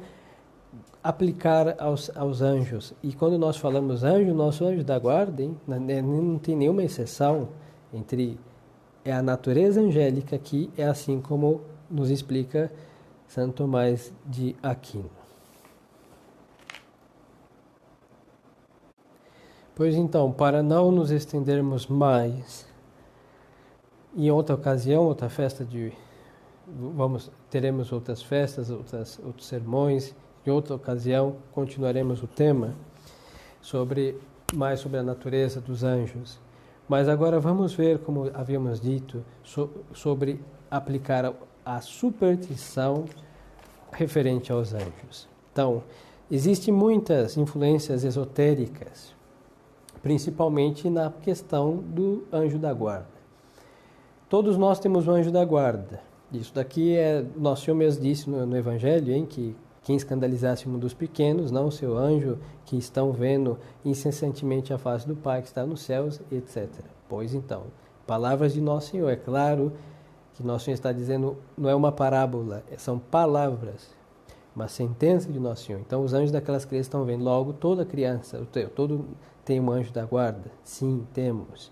aplicar aos anjos. E quando nós falamos anjo, nosso anjo da guarda, hein, não tem nenhuma exceção entre a natureza angélica, que é assim como nos explica Santo Tomás de Aquino. Pois então, para não nos estendermos mais, em outra ocasião, outra festa teremos outras festas, outros sermões. Em outra ocasião, continuaremos o tema mais sobre a natureza dos anjos. Mas agora vamos ver, como havíamos dito, sobre aplicar a superstição referente aos anjos. Então, existem muitas influências esotéricas, principalmente na questão do anjo da guarda. Todos nós temos um anjo da guarda. Isso daqui nosso Senhor mesmo disse no Evangelho, hein, que quem escandalizasse um dos pequenos, não o seu anjo, que estão vendo incessantemente a face do Pai que está nos céus, etc. Pois então, palavras de nosso Senhor, é claro que nosso Senhor está dizendo, não é uma parábola, são palavras, uma sentença de nosso Senhor. Então, os anjos daquelas crianças estão vendo. Logo, toda criança, todo tem um anjo da guarda? Sim, temos.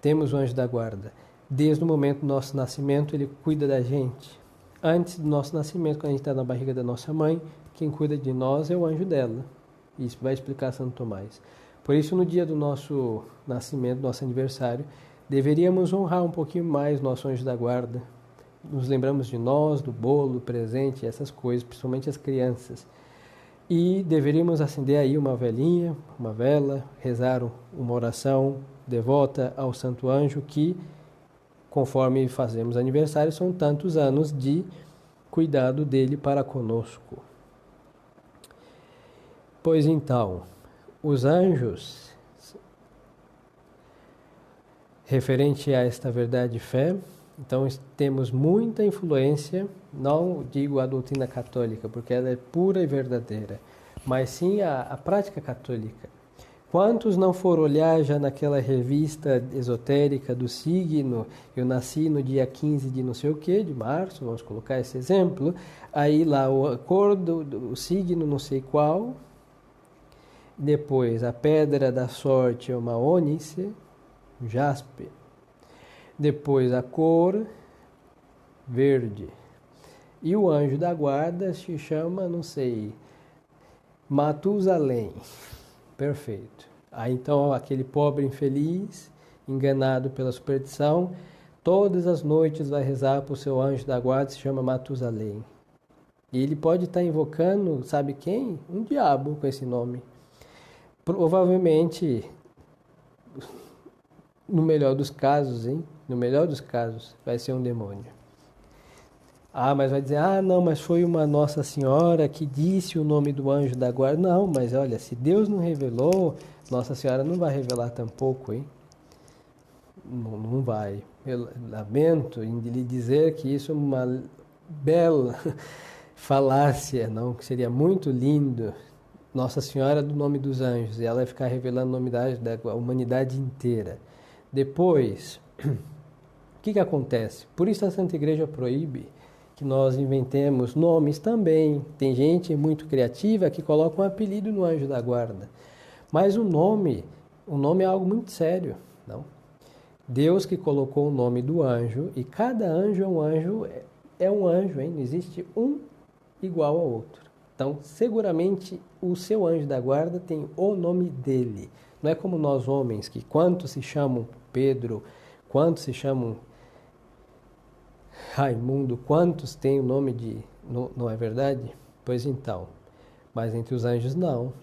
Temos um anjo da guarda. Desde o momento do nosso nascimento, ele cuida da gente. Antes do nosso nascimento, quando a gente está na barriga da nossa mãe, quem cuida de nós é o anjo dela. Isso vai explicar Santo Tomás. Por isso, no dia do nosso nascimento, nosso aniversário, deveríamos honrar um pouquinho mais nosso anjo da guarda. Nos lembramos de nós, do bolo, presente, essas coisas, principalmente as crianças. E deveríamos acender aí uma velinha, uma vela, rezar uma oração devota ao Santo Anjo, que, conforme fazemos aniversário, são tantos anos de cuidado dele para conosco. Pois então, os anjos, referente a esta verdade de fé, então temos muita influência, não digo a doutrina católica, porque ela é pura e verdadeira, mas sim a prática católica. Quantos não foram olhar já naquela revista esotérica do signo? Eu nasci no dia 15 de não sei o que, de março, vamos colocar esse exemplo. Aí lá a cor do signo não sei qual. Depois a pedra da sorte é uma ônice, jaspe. Depois a cor verde. E o anjo da guarda se chama, não sei, Matusalém. Perfeito. Aí então aquele pobre infeliz, enganado pela superstição, todas as noites vai rezar para o seu anjo da guarda, se chama Matusalém. E ele pode estar invocando, sabe quem? Um diabo com esse nome. Provavelmente, no melhor dos casos, hein? No melhor dos casos, vai ser um demônio. Ah, mas vai dizer, ah, não, mas foi uma Nossa Senhora que disse o nome do anjo da guarda. Não, mas olha, se Deus não revelou, Nossa Senhora não vai revelar tampouco, hein? Não vai. Eu lamento em lhe dizer que isso é uma bela falácia, não? Que seria muito lindo. Nossa Senhora do nome dos anjos, e ela vai ficar revelando o nome da humanidade inteira. Depois, o que acontece? Por isso a Santa Igreja proíbe que nós inventemos nomes também. Tem gente muito criativa que coloca um apelido no anjo da guarda. Mas o nome é algo muito sério, não? Deus que colocou o nome do anjo, e cada anjo é um anjo, hein? Não existe um igual ao outro. Então, seguramente, o seu anjo da guarda tem o nome dele. Não é como nós homens, que quantos se chamam Pedro, quantos se chamam Raimundo, quantos têm o nome de... Não é verdade? Pois então, mas entre os anjos não.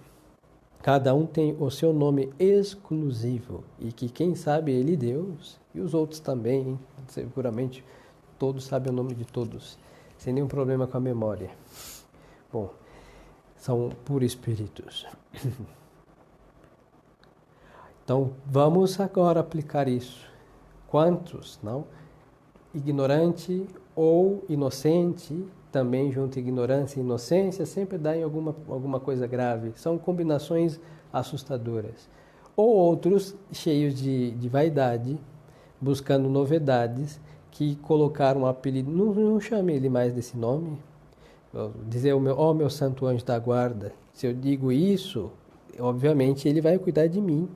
Cada um tem o seu nome exclusivo, e que quem sabe é ele Deus, e os outros também, hein? Seguramente todos sabem o nome de todos, sem nenhum problema com a memória. Bom, são puros espíritos. Então, vamos agora aplicar isso. Quantos, não? Ignorante ou inocente, também junto ignorância e inocência, sempre dá em alguma coisa grave. São combinações assustadoras. Ou outros cheios de vaidade, buscando novidades, que colocaram um apelido, não chame ele mais desse nome, dizer meu santo anjo da guarda. Se eu digo isso, obviamente ele vai cuidar de mim.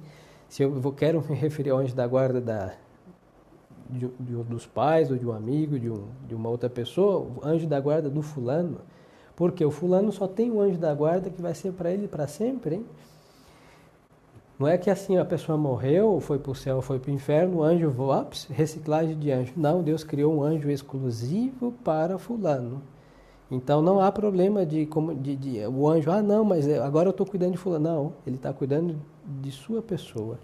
Se eu quero me referir ao anjo da guarda dos pais, ou de um amigo, de uma outra pessoa, o anjo da guarda do fulano, porque o fulano só tem um anjo da guarda que vai ser para ele para sempre, hein? Não é que assim a pessoa morreu, foi para o céu, foi para o inferno, o anjo, reciclagem de anjo. Não, Deus criou um anjo exclusivo para fulano. Então não há problema de o anjo, não, mas agora eu estou cuidando de fulano. Não, ele está cuidando de sua pessoa.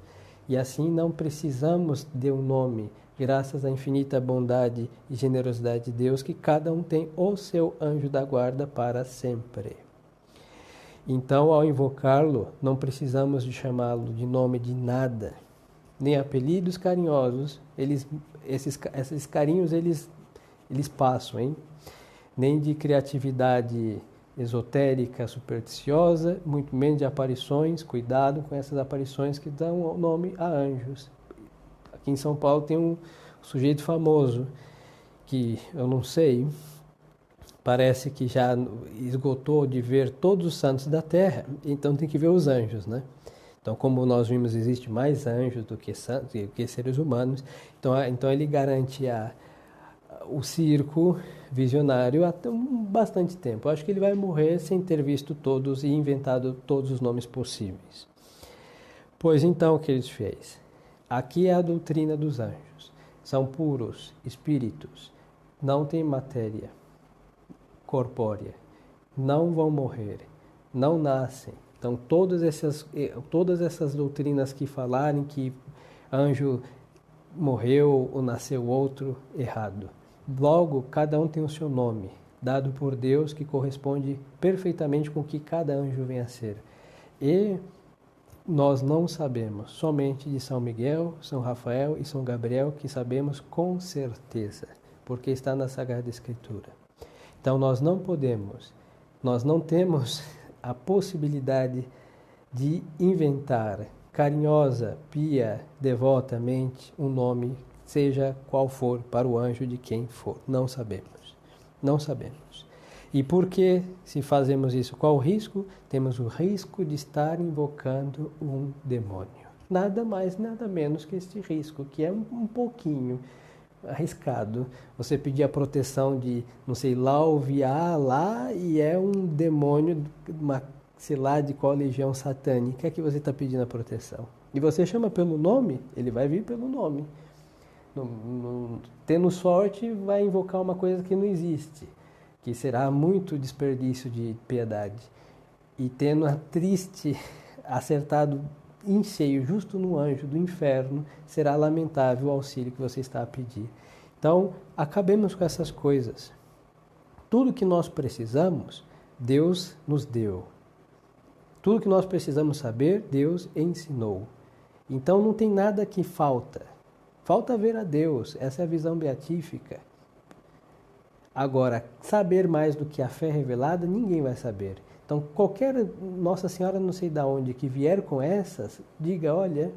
E assim não precisamos de um nome, graças à infinita bondade e generosidade de Deus, que cada um tem o seu anjo da guarda para sempre. Então, ao invocá-lo, não precisamos de chamá-lo de nome de nada, nem apelidos carinhosos. Esses carinhos eles passam, hein? Nem de criatividade esotérica, supersticiosa, muito menos de aparições. Cuidado com essas aparições que dão o nome a anjos. Aqui em São Paulo tem um sujeito famoso que eu não sei, parece que já esgotou de ver todos os santos da terra, então tem que ver os anjos, né? Então, como nós vimos, existe mais anjos do que santos, do que seres humanos, então ele garante o circo visionário até bastante tempo. Eu acho que ele vai morrer sem ter visto todos e inventado todos os nomes possíveis. Pois então, o que ele fez? Aqui é a doutrina dos anjos. São puros espíritos, não têm matéria corpórea, não vão morrer, não nascem. Então, todas essas doutrinas que falarem que anjo morreu ou nasceu outro, errado. Logo, cada um tem o seu nome, dado por Deus, que corresponde perfeitamente com o que cada anjo vem a ser. E nós não sabemos, somente de São Miguel, São Rafael e São Gabriel, que sabemos com certeza, porque está na Sagrada Escritura. Então nós não temos a possibilidade de inventar carinhosa, pia, devotamente um nome, seja qual for, para o anjo de quem for. Não sabemos. Não sabemos. E por que, se fazemos isso, qual o risco? Temos o risco de estar invocando um demônio. Nada mais, nada menos que este risco, que é um pouquinho arriscado. Você pedir a proteção de, não sei, Lauviá lá, e é um demônio, sei lá de qual legião satânica que você está pedindo a proteção. E você chama pelo nome, ele vai vir pelo nome. Tendo sorte, vai invocar uma coisa que não existe, que será muito desperdício de piedade. E tendo a triste acertado em cheio, justo no anjo do inferno, será lamentável o auxílio que você está a pedir. Então, acabemos com essas coisas. Tudo que nós precisamos, Deus nos deu. Tudo que nós precisamos saber, Deus ensinou. Então não tem nada que falta. Falta ver a Deus, essa é a visão beatífica. Agora, saber mais do que a fé revelada, ninguém vai saber. Então, qualquer Nossa Senhora, não sei de onde, que vier com essas, diga, olha,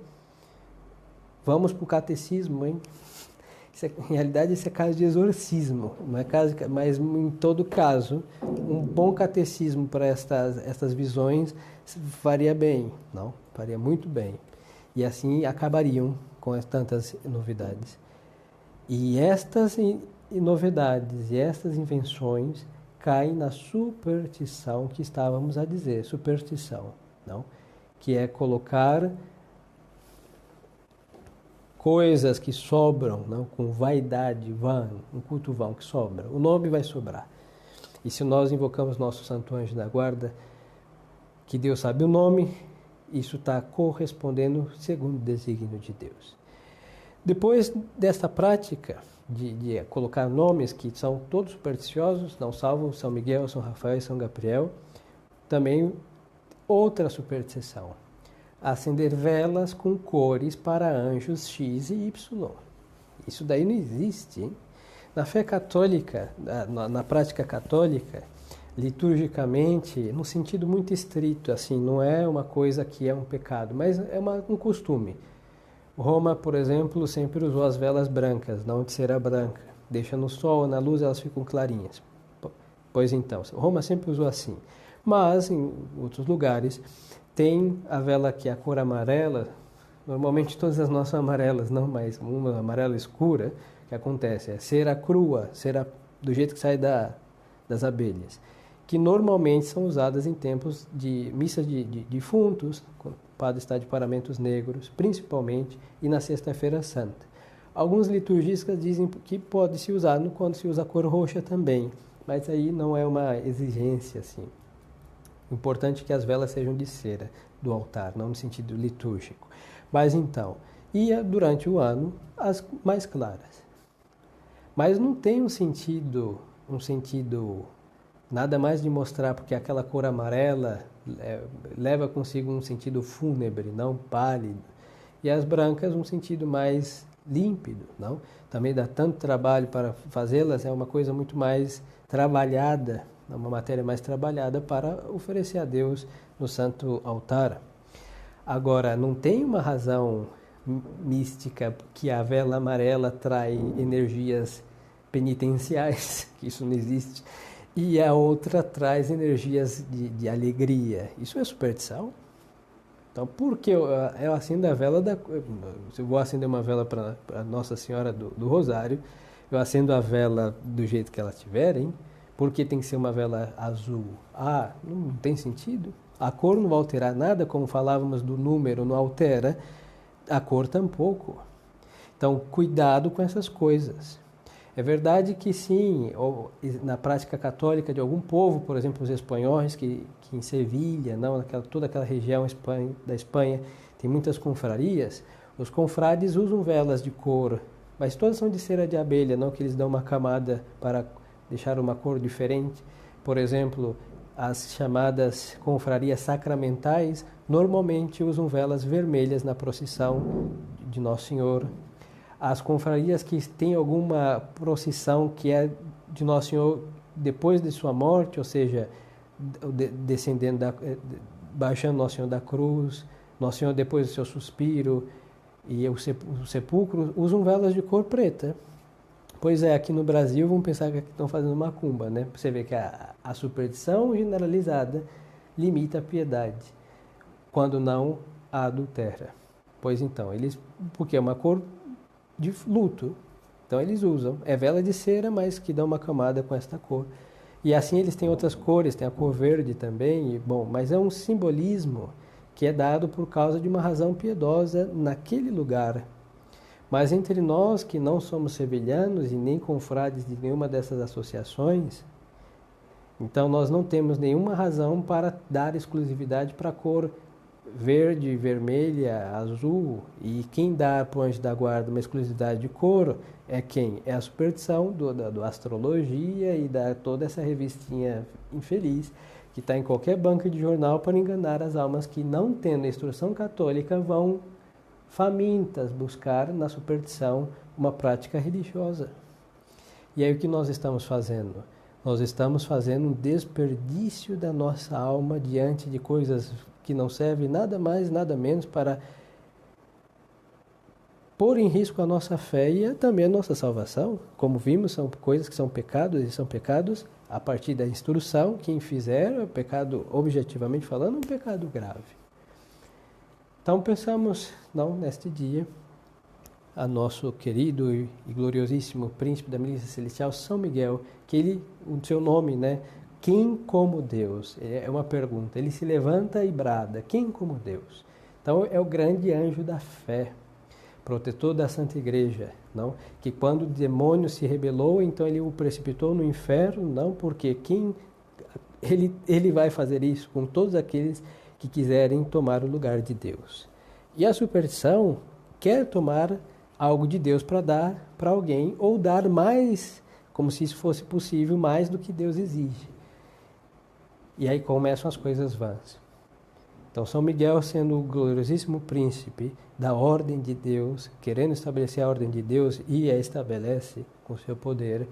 vamos para o catecismo, hein? Em realidade, isso é caso de exorcismo, não é caso, mas em todo caso, um bom catecismo para estas visões faria bem, não? Faria muito bem. E assim acabariam com tantas novidades. E estas novidades e estas invenções caem na superstição que estávamos a dizer, superstição, não? Que é colocar coisas que sobram, não? Com vaidade vã, um culto vão que sobra. O nome vai sobrar. E se nós invocamos nosso santo anjo da guarda, que Deus sabe o nome, isso está correspondendo segundo o desígnio de Deus. Depois desta prática de colocar nomes que são todos supersticiosos, não salvo São Miguel, São Rafael e São Gabriel, também outra superstição. Acender velas com cores para anjos X e Y. Isso daí não existe, hein? Na fé católica, na prática católica, liturgicamente, no sentido muito estrito, assim, não é uma coisa que é um pecado, mas é um costume. Roma, por exemplo, sempre usou as velas brancas, não de cera branca. Deixa no sol ou na luz, elas ficam clarinhas. Pois então, Roma sempre usou assim. Mas, em outros lugares, tem a vela que é a cor amarela, normalmente todas as nossas amarelas, não, mas uma amarela escura, que acontece, é cera crua, cera do jeito que sai das abelhas, que normalmente são usadas em tempos de missa de defuntos, quando o padre está de paramentos negros, principalmente, e na Sexta-feira Santa. Alguns liturgistas dizem que pode se usar quando se usa a cor roxa também, mas aí não é uma exigência assim. O importante é que as velas sejam de cera do altar, não no sentido litúrgico. Mas então, ia durante o ano as mais claras. Mas não tem um sentido nada mais de mostrar, porque aquela cor amarela leva consigo um sentido fúnebre, não pálido. E as brancas um sentido mais límpido, não? Também dá tanto trabalho para fazê-las, é uma coisa muito mais trabalhada, uma matéria mais trabalhada para oferecer a Deus no santo altar. Agora, não tem uma razão mística que a vela amarela trai energias penitenciais, que isso não existe, e a outra traz energias de alegria. Isso é superstição? Então, por que eu acendo a vela se eu vou acender uma vela para Nossa Senhora do Rosário, eu acendo a vela do jeito que ela tiver, hein? Por que tem que ser uma vela azul? Ah, não tem sentido. A cor não vai alterar nada, como falávamos do número, não altera. A cor tampouco. Então, cuidado com essas coisas. É verdade que sim, na prática católica de algum povo, por exemplo, os espanhóis, que em Sevilha, toda aquela região da Espanha, tem muitas confrarias, os confrades usam velas de cor, mas todas são de cera de abelha, não que eles dão uma camada para deixar uma cor diferente. Por exemplo, as chamadas confrarias sacramentais normalmente usam velas vermelhas na procissão de Nosso Senhor. As confrarias que têm alguma procissão que é de Nosso Senhor depois de sua morte, ou seja, descendendo, baixando Nosso Senhor da cruz, Nosso Senhor depois do seu suspiro e o sepulcro, usam velas de cor preta. Pois é, aqui no Brasil vão pensar que estão fazendo macumba, né? Você vê que a superstição generalizada limita a piedade, quando não a adultera. Pois então, porque é uma cor de luto, então eles usam. É vela de cera, mas que dá uma camada com esta cor. E assim eles têm outras cores, tem a cor verde também, mas é um simbolismo que é dado por causa de uma razão piedosa naquele lugar. Mas entre nós que não somos sevilhanos e nem confrades de nenhuma dessas associações, então nós não temos nenhuma razão para dar exclusividade para a cor verde, vermelha, azul, e quem dá para o anjo da guarda uma exclusividade de couro é quem? É a superstição do astrologia e da toda essa revistinha infeliz que está em qualquer banca de jornal para enganar as almas que, não tendo instrução católica, vão famintas buscar na superstição uma prática religiosa. E aí o que nós estamos fazendo? Nós estamos fazendo um desperdício da nossa alma diante de coisas que não servem nada mais, nada menos para pôr em risco a nossa fé e também a nossa salvação. Como vimos, são coisas que são pecados, e são pecados a partir da instrução. Quem fizer é pecado, objetivamente falando, um pecado grave. Então pensamos, neste dia, a nosso querido e gloriosíssimo príncipe da milícia celestial, São Miguel, que o seu nome, quem como Deus? É uma pergunta. Ele se levanta e brada, quem como Deus? Então é o grande anjo da fé, protetor da Santa Igreja, que quando o demônio se rebelou, então ele o precipitou no inferno, porque ele vai fazer isso com todos aqueles que quiserem tomar o lugar de Deus. E a superstição quer tomar algo de Deus para dar para alguém, ou dar mais, como se isso fosse possível, mais do que Deus exige. E aí começam as coisas vãs. Então São Miguel, sendo o gloriosíssimo príncipe da ordem de Deus, querendo estabelecer a ordem de Deus, e a estabelece com seu poder,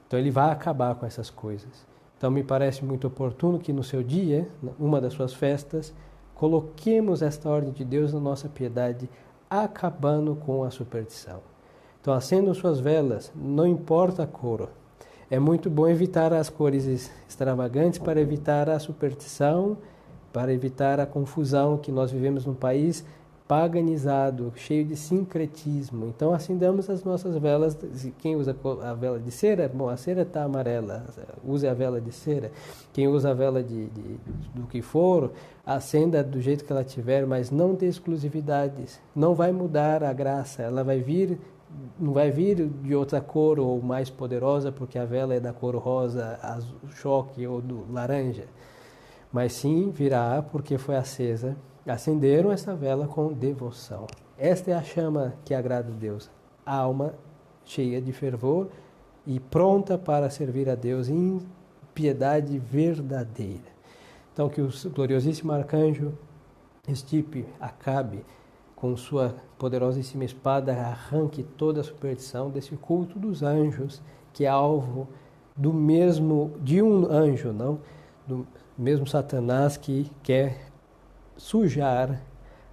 então ele vai acabar com essas coisas. Então me parece muito oportuno que no seu dia, uma das suas festas, coloquemos esta ordem de Deus na nossa piedade, acabando com a superstição. Então acendam suas velas, não importa a cor. É muito bom evitar as cores extravagantes para evitar a superstição, para evitar a confusão que nós vivemos num país paganizado, cheio de sincretismo. Então acendamos as nossas velas. Quem usa a vela de cera, bom, a cera está amarela, use a vela de cera. Quem usa a vela do que for, acenda do jeito que ela tiver, mas não dê exclusividades. Não vai mudar a graça, ela vai vir, não vai vir de outra cor ou mais poderosa, porque a vela é da cor rosa, azul, choque ou do laranja. Mas sim virá porque foi acesa. Acenderam essa vela com devoção. Esta é a chama que agrada a Deus. A alma cheia de fervor e pronta para servir a Deus em piedade verdadeira. Então que o gloriosíssimo arcanjo Estipe acabe com sua poderosíssima espada, arranque toda a superstição desse culto dos anjos, que é alvo de um anjo, do mesmo Satanás, que quer sujar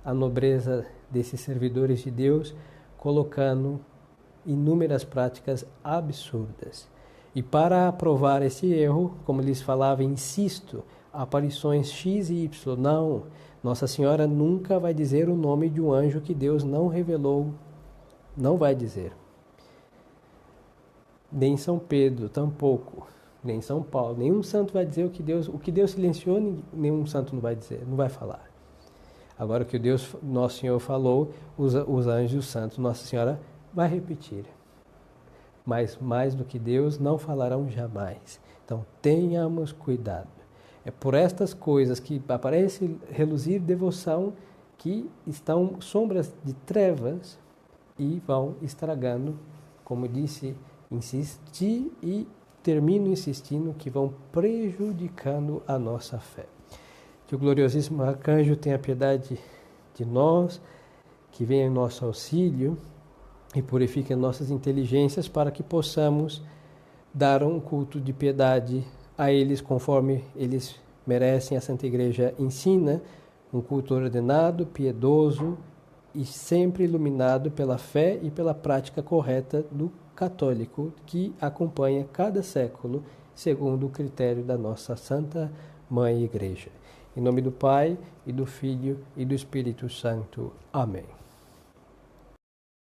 a nobreza desses servidores de Deus, colocando inúmeras práticas absurdas. E para aprovar esse erro, como lhes falava, insisto, aparições X e Y, não. Nossa Senhora nunca vai dizer o nome de um anjo que Deus não revelou, não vai dizer. Nem São Pedro, tampouco. Nem São Paulo, nenhum santo vai dizer o que Deus silenciou, nenhum santo não vai dizer, não vai falar. Agora o que Nosso Senhor falou, os anjos e os santos, Nossa Senhora vai repetir. Mas mais do que Deus não falarão jamais. Então tenhamos cuidado. É por estas coisas que aparece reluzir devoção que estão sombras de trevas e vão estragando, como disse, insisti e termino insistindo, que vão prejudicando a nossa fé. Que o gloriosíssimo arcanjo tenha piedade de nós, que venha em nosso auxílio e purifique nossas inteligências para que possamos dar um culto de piedade a eles conforme eles merecem. A Santa Igreja ensina um culto ordenado, piedoso e sempre iluminado pela fé e pela prática correta do católico que acompanha cada século segundo o critério da nossa Santa Mãe Igreja. Em nome do Pai, e do Filho, e do Espírito Santo. Amém.